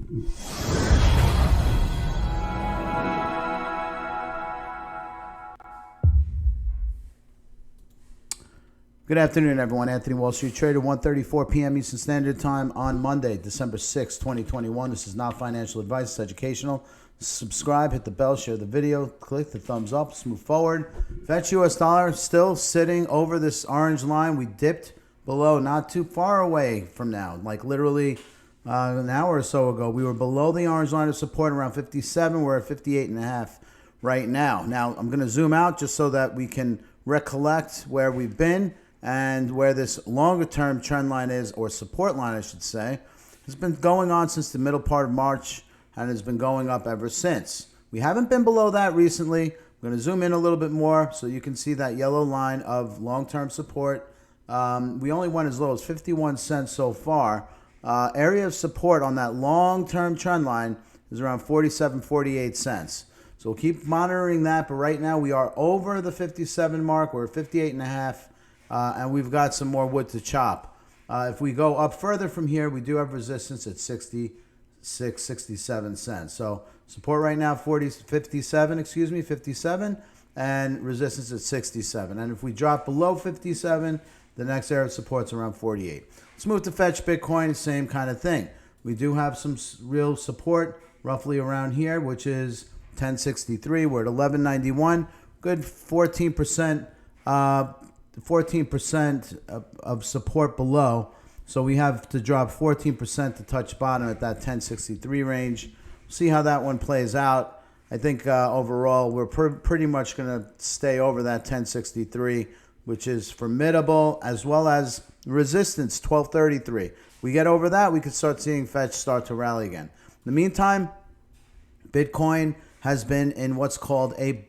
Good afternoon, everyone. Anthony, Wall Street Trader, 1:34 p.m. Eastern Standard Time on Monday, December 6, 2021. This is not financial advice. It's educational. Subscribe, hit the bell, share the video, click the thumbs up. Let's move forward. Fetch US dollar still sitting over this orange line. We dipped below, not too far away from now, like literally an hour or so ago. We were below the orange line of support around 57. We're at 58.5 right now. Now, I'm going to zoom out just so that we can recollect where we've been and where this longer-term trend line is, or support line, I should say, has been going on since the middle part of March and has been going up ever since. We haven't been below that recently. I'm going to zoom in a little bit more so you can see that yellow line of long-term support. We only went as low as 51 cents so far. Area of support on that long-term trend line is around 47, 48 cents. So we'll keep monitoring that, but right now we are over the 57 mark. We're at 58.5. And we've got some more wood to chop. If we go up further from here, we do have resistance at 66, 67 cents. So support right now, 57, and resistance at 67. And if we drop below 57, the next area of support is around 48. Let's move to Fetch Bitcoin, same kind of thing. We do have some real support roughly around here, which is 1063. We're at 1191. Good 14%. 14% of support below, so we have to drop 14% to touch bottom at that 1063 range. See how that one plays out. I think overall we're pretty much going to stay over that 1063, which is formidable, as well as resistance 1233. We get over that, we could start seeing Fetch start to rally again. In the meantime, Bitcoin has been in what's called a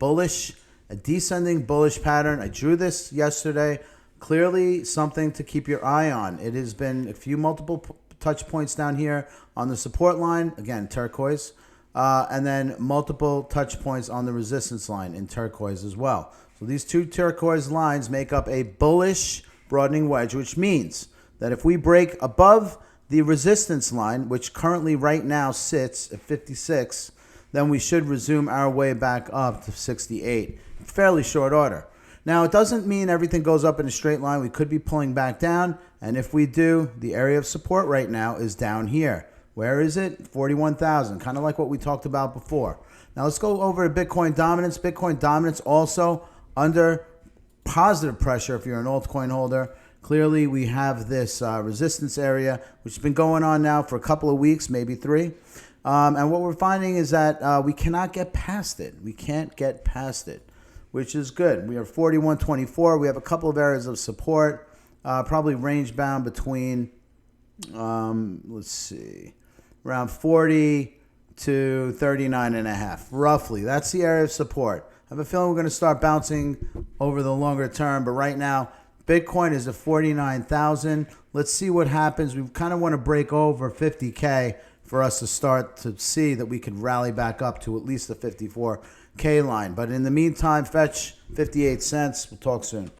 descending bullish pattern. I drew this yesterday. Clearly something to keep your eye on. It has been a few multiple touch points down here on the support line, again, turquoise, and then multiple touch points on the resistance line in turquoise as well. So these two turquoise lines make up a bullish broadening wedge, which means that if we break above the resistance line, which currently right now sits at 56, then we should resume our way back up to 68. Fairly short order. Now, it doesn't mean everything goes up in a straight line. We could be pulling back down, and if we do, the area of support right now is down here. Where is it? 41,000, kind of like what we talked about before. Now, let's go over to Bitcoin dominance. Bitcoin dominance also under positive pressure if you're an altcoin holder. Clearly, we have this resistance area, which has been going on now for a couple of weeks, maybe 3. And what we're finding is that we cannot get past it. We can't get past it, which is good. We are 41.24. We have a couple of areas of support, probably range bound between, let's see, around 40 to 39.5, roughly. That's the area of support. I have a feeling we're going to start bouncing over the longer term, but right now, Bitcoin is at 49,000. Let's see what happens. We kind of want to break over 50K for us to start to see that we could rally back up to at least the 54K line. But in the meantime, Fetch 58 cents. We'll talk soon.